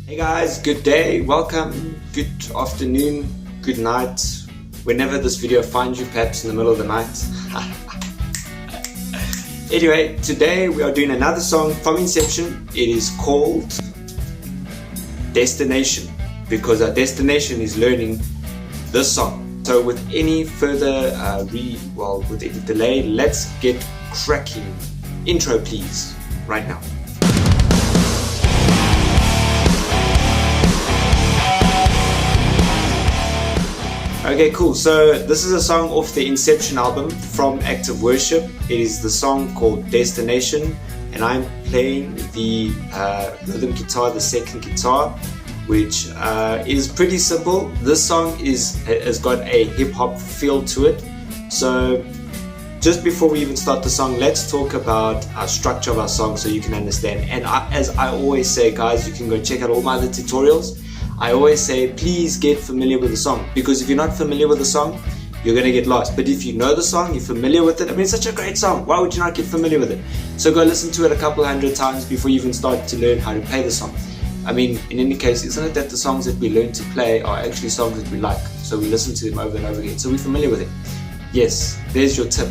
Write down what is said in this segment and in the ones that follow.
Hey guys, good day, welcome, good afternoon, good night, whenever this video finds you, perhaps in the middle of the night. Anyway, today we are doing another song from Inception. It is called Destination, because our destination is learning this song. So with any further with any delay, let's get cracking. Intro please, right now. Okay, cool. So this is a song off the Inception album from Active Worship. It is the song called Destination, and I'm playing the rhythm guitar, the second guitar, which is pretty simple. This song has got a hip-hop feel to it. So just before we even start the song, let's talk about our structure of our song so you can understand. And as I always say, guys, you can go check out all my other tutorials. I always say, please get familiar with the song, because if you're not familiar with the song, you're going to get lost. But if you know the song, you're familiar with it, I mean, it's such a great song, why would you not get familiar with it? So go listen to it a couple hundred times before you even start to learn how to play the song. I mean, in any case, isn't it that the songs that we learn to play are actually songs that we like, so we listen to them over and over again, so we're familiar with it. Yes, there's your tip,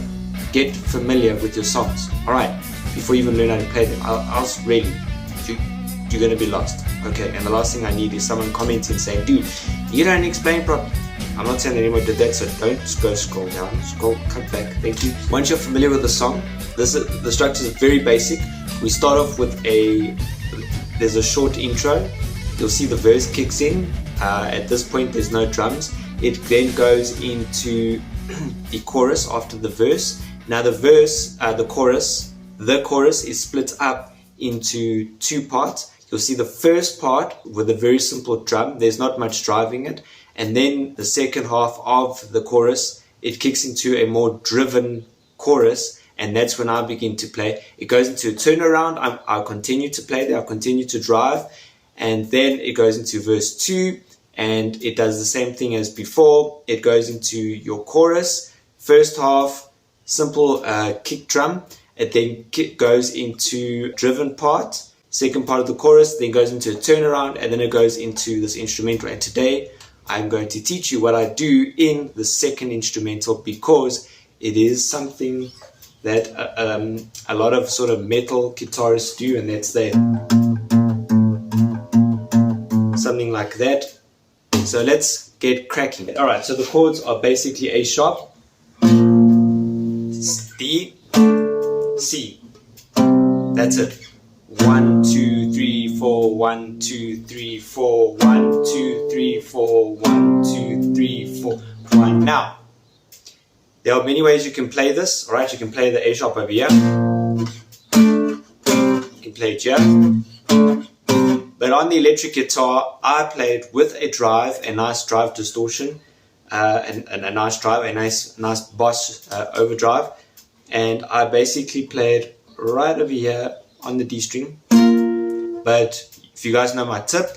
get familiar with your songs. Alright, before you even learn how to play them, else really, you're going to be lost. Okay, and the last thing I need is someone commenting saying, dude, you don't explain properly. I'm not saying anyone did that, so don't go scroll down, come back, thank you. Once you're familiar with the song, the structure is very basic. We start off with there's a short intro. You'll see the verse kicks in. At this point there's no drums. It then goes into the chorus after the verse. Now the chorus is split up into two parts. You'll see the first part with a very simple drum, there's not much driving it, and then the second half of the chorus, it kicks into a more driven chorus, and that's when I begin to play. It goes into a turnaround, I'll continue to play there, I'll continue to drive, and then it goes into verse 2, and it does the same thing as before. It goes into your chorus, first half, simple kick drum, it then goes into driven part, second part of the chorus, then goes into a turnaround, and then it goes into this instrumental. And today I'm going to teach you what I do in the second instrumental, because it is something that a lot of sort of metal guitarists do, and that's something like that. So let's get cracking. Alright, so the chords are basically A sharp, D, C. That's it. 1, 2, 3, 4, 1, 2, 3, 4, 1, 2, 3, 4, 1, 2, 3, 4, 1. Now, there are many ways you can play this. Alright, you can play the A sharp over here. You can play it here. But on the electric guitar, I play it with a drive, a nice drive distortion, and a nice drive, a nice bass overdrive. And I basically play it right over here on the D string. But if you guys know my tip,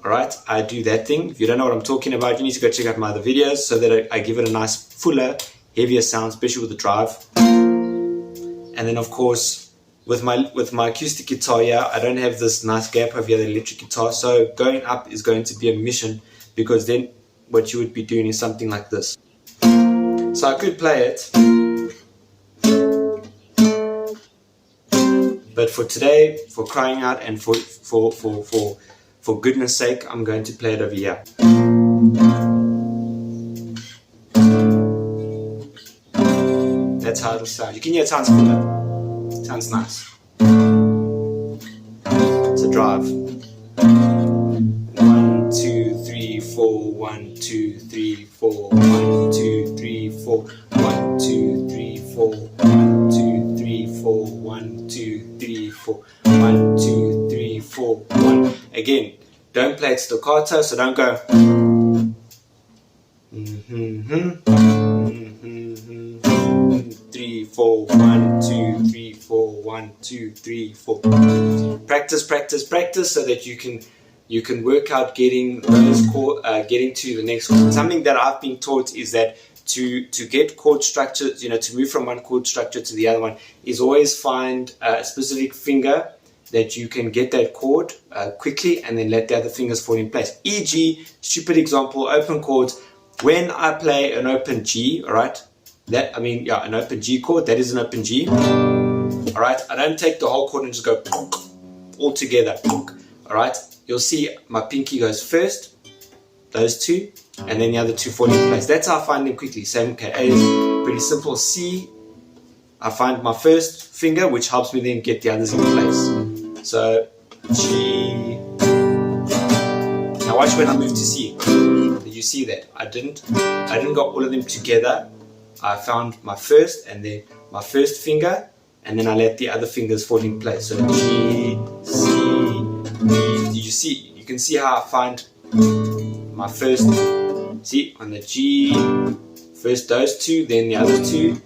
alright, I do that thing. If you don't know what I'm talking about, you need to go check out my other videos so that I give it a nice fuller, heavier sound, especially with the drive. And then of course with my acoustic guitar here, I don't have this nice gap over here, the electric guitar, so going up is going to be a mission, because then what you would be doing is something like this. So I could play it, but for today, for crying out and for goodness sake, I'm going to play it over here. That's how it'll sound. You can hear it sounds fuller. It sounds nice. It's a drive. 1, 2, 3, 4, 1, 2, 3, 4, 1, 2, 3, 4, 1, 2, 3, 4, 1, 2, 3, 4, 1, 2, 3, 4, 1, 2, 3, 4, 1. Again, don't play it staccato, so don't go 3, 4, 1, 2, 3, 4, 1, 2, 3, 4. Practice, practice, practice, so that you can work out getting those getting to the next chord. Something that I've been taught is that to get chord structures, to move from one chord structure to the other one, is always find a specific finger that you can get that chord quickly and then let the other fingers fall in place. E.g., stupid example, open chords. When I play an open G, all right, an open G chord, that is an open G. All right, I don't take the whole chord and just go all together. All right, you'll see my pinky goes first, those two, and then the other two fall in place. That's how I find them quickly. Same, okay, A is pretty simple. C, I find my first finger, which helps me then get the others in place. So G. Now watch when I move to C. Did you see that? I didn't got all of them together. I found my first and then my first finger, and then I let the other fingers fall in place. So G, C, D. Did you see? You can see how I find my first. See, on the G, first those two, then the other two.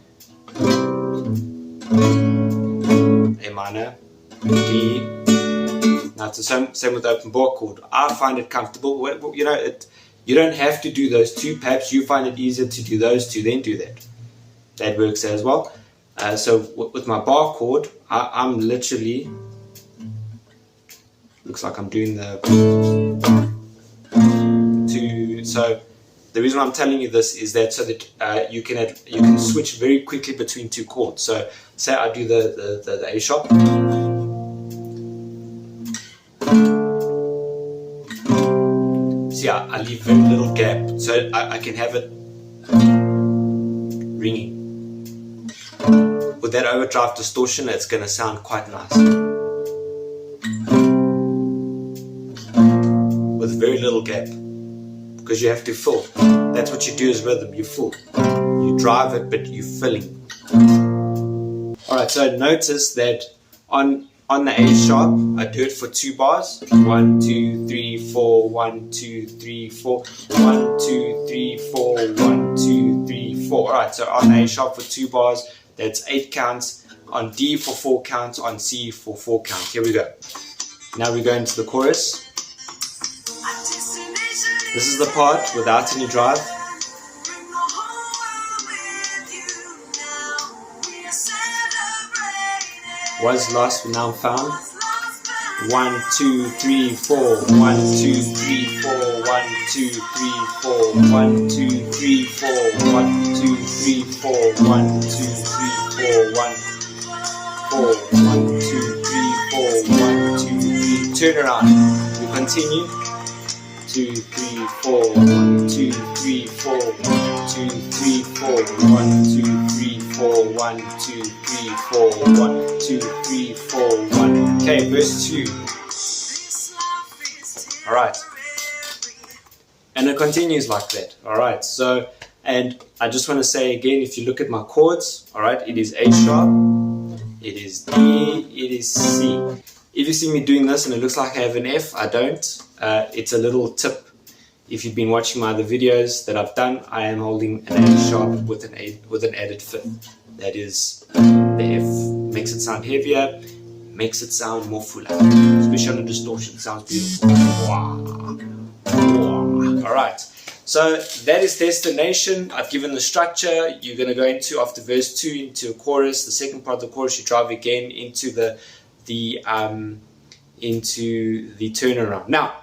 A minor, D. Now it's the same with the open bar chord. I find it comfortable. You know, you don't have to do those two. Perhaps you find it easier to do those two, then do that. That works as well. So with my bar chord, I'm literally, looks like I'm doing the two. So the reason I'm telling you this is that so that you can switch very quickly between two chords. So say I do the A sharp. See, I leave very little gap, so I can have it ringing. With that overdrive distortion, it's going to sound quite nice. With very little gap. Because you have to fill. That's what you do as rhythm, you fill. You drive it, but you're filling. Alright, so notice that on the A sharp, I do it for 2 bars. 1, 2, 3, 4, 1, 2, 3, 4, 1, 2, 3, 4, 1, 2, 3, 4. Alright, so on A sharp for 2 bars, that's 8 counts. On D for 4 counts, on C for 4 counts. Here we go. Now we go into the chorus. This is the part without any drive. Was lost, now found. 1, 2, 3, 4. 1, 2, 3, 4. 1, 2, 3, 4. 1, 2, 3, 4. 1, 2, 3, 4. 1, 2, 3, 4. 1, 4. 1, 2, 3, 4. 1, 2, 3. Turn around. We continue. 2, 3, 4. 1, 2, 3, 4. 2, 3, 4. 1, 2, 3, 4. 1, 2, 3, 4. 1, 2, 3, 4. 1. Okay, verse 2. Alright. And it continues like that. Alright, so, and I just want to say again, if you look at my chords, alright, it is A sharp, it is D, it is C. If you see me doing this and it looks like I have an F, I don't. It's a little tip. If you've been watching my other videos that I've done, I am holding an A sharp with an added fifth. That is the F. Makes it sound heavier, makes it sound more fuller. Especially on a distortion, it sounds beautiful. Wow. Wow. Alright, so that is Destination. I've given the structure. You're going to go into, after verse 2, into a chorus. The second part of the chorus, you drive again into the turnaround. Now,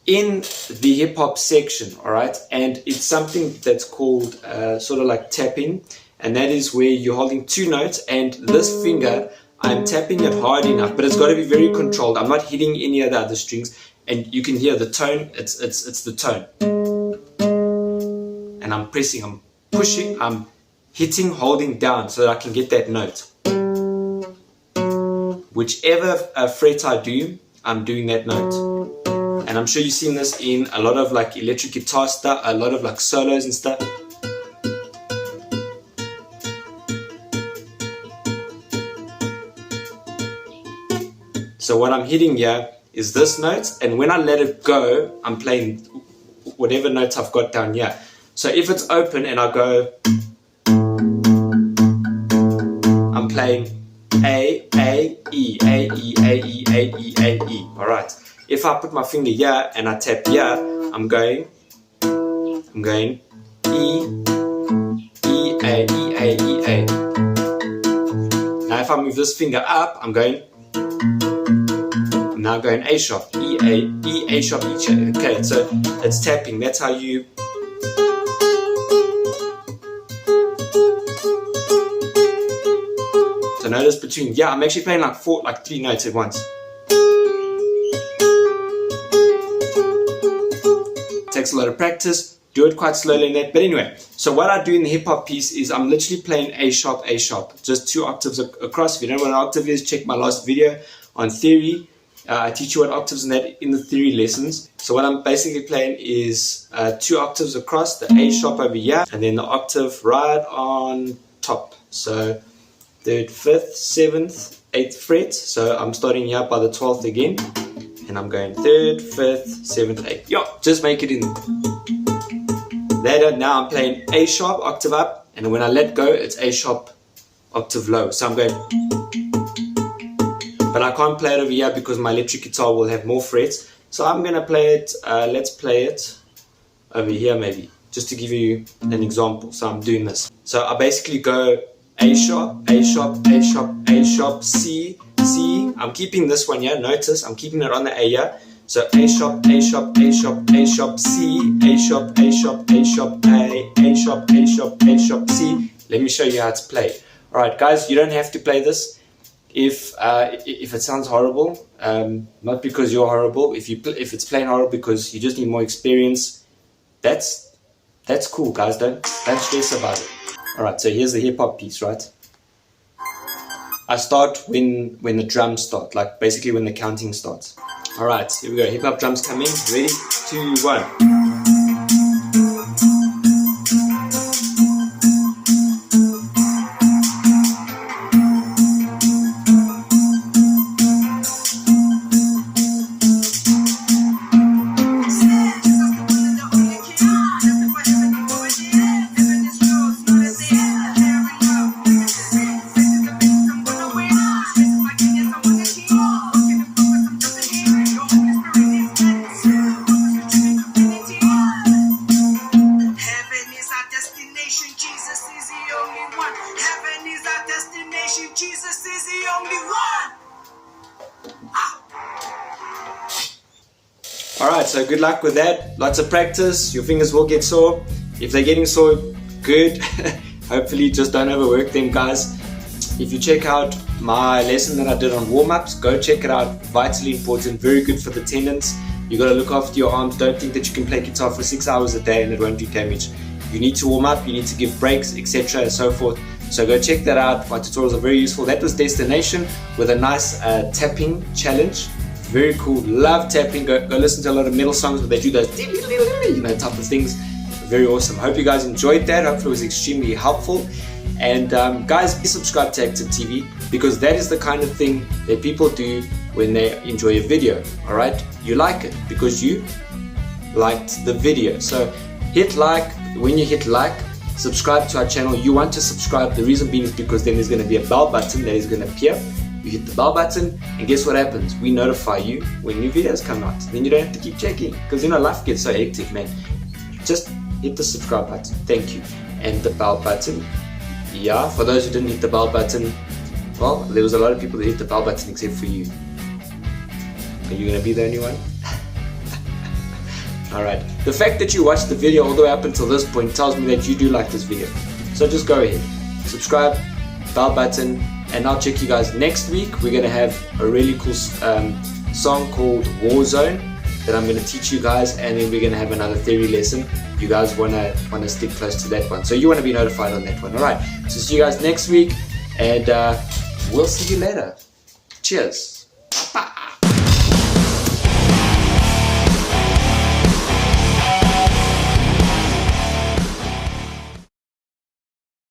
in the hip hop section, all right, and it's something that's called sort of like tapping, and that is where you're holding 2 notes, and this finger, I'm tapping it hard enough, but it's got to be very controlled. I'm not hitting any of the other strings, and you can hear the tone. It's the tone, and I'm pressing, I'm pushing, I'm hitting, holding down so that I can get that note. Whichever fret I do, I'm doing that note. And I'm sure you've seen this in a lot of like electric guitar stuff, a lot of like solos and stuff. So what I'm hitting here is this note, and when I let it go, I'm playing whatever notes I've got down here. So if it's open and I go, I'm playing A, E, A, E, A, E, A, E, A, E. Alright. If I put my finger here and I tap here, I'm going E, E, A, E, A, E, A. Now if I move this finger up, I'm going now going A sharp, E, A sharp, E. Okay, so it's tapping. That's how you. So notice between, yeah, I'm actually playing like 3 notes at once. Takes a lot of practice. Do it quite slowly in that. But anyway, so what I do in the hip hop piece is I'm literally playing A sharp, just 2 octaves across. If you don't know what an octave is, check my last video on theory. I teach you what octaves and that in the theory lessons. So what I'm basically playing is 2 octaves across, the A sharp over here, and then the octave right on top. So 3rd, 5th, 7th, 8th fret. So I'm starting here by the 12th again, and I'm going 3rd, 5th, 7th, 8th. Yo, just make it in. Later, now I'm playing A sharp, octave up, and when I let go, it's A sharp, octave low. So I'm going, but I can't play it over here because my electric guitar will have more frets. So I'm going to play it, let's play it over here maybe, just to give you an example. So I'm doing this. So I basically go A sharp, A sharp, A sharp, A sharp, C, C. I'm keeping this one here, notice, I'm keeping it on the A here. So A sharp, A sharp, A sharp, A sharp, C, A sharp, A sharp, A sharp, A sharp, A sharp, A sharp, C. Let me show you how to play. Alright guys, you don't have to play this if it sounds horrible. Not because you're horrible. If it's plain horrible because you just need more experience, that's cool guys, don't stress about it. Alright, so here's the hip hop piece, right? I start when the drums start, like basically when the counting starts. Alright, here we go. Hip hop drums coming. Ready? 2, 1. Jesus is the only one. Alright, so good luck with that. Lots of practice. Your fingers will get sore. If they're getting sore, good. Hopefully just don't overwork them, guys. If you check out my lesson that I did on warm-ups, go check it out. Vitally important, very good for the tendons. You got to look after your arms. Don't think that you can play guitar for 6 hours a day and it won't do damage. You need to warm up, you need to give breaks, etc. and so forth. So go check that out. My tutorials are very useful. That was Destination with a nice tapping challenge. Very cool. Love tapping. Go listen to a lot of metal songs where they do those type of things. Very awesome. Hope you guys enjoyed that. Hopefully it was extremely helpful. And guys, be subscribed to Active TV because that is the kind of thing that people do when they enjoy a video. Alright? You like it because you liked the video. So hit like. When you hit like, subscribe to our channel. You want to subscribe. The reason being is because then there's going to be a bell button that is going to appear. You hit the bell button and guess what happens? We notify you when new videos come out. Then you don't have to keep checking because life gets so hectic, man. Just hit the subscribe button. Thank you. And the bell button. Yeah, for those who didn't hit the bell button, well, there was a lot of people that hit the bell button except for you. Are you going to be the only one? Alright, the fact that you watched the video all the way up until this point tells me that you do like this video. So just go ahead, subscribe, bell button, and I'll check you guys next week. We're going to have a really cool song called Warzone that I'm going to teach you guys, and then we're going to have another theory lesson. You guys want to stick close to that one, so you want to be notified on that one. Alright, so see you guys next week, and we'll see you later. Cheers.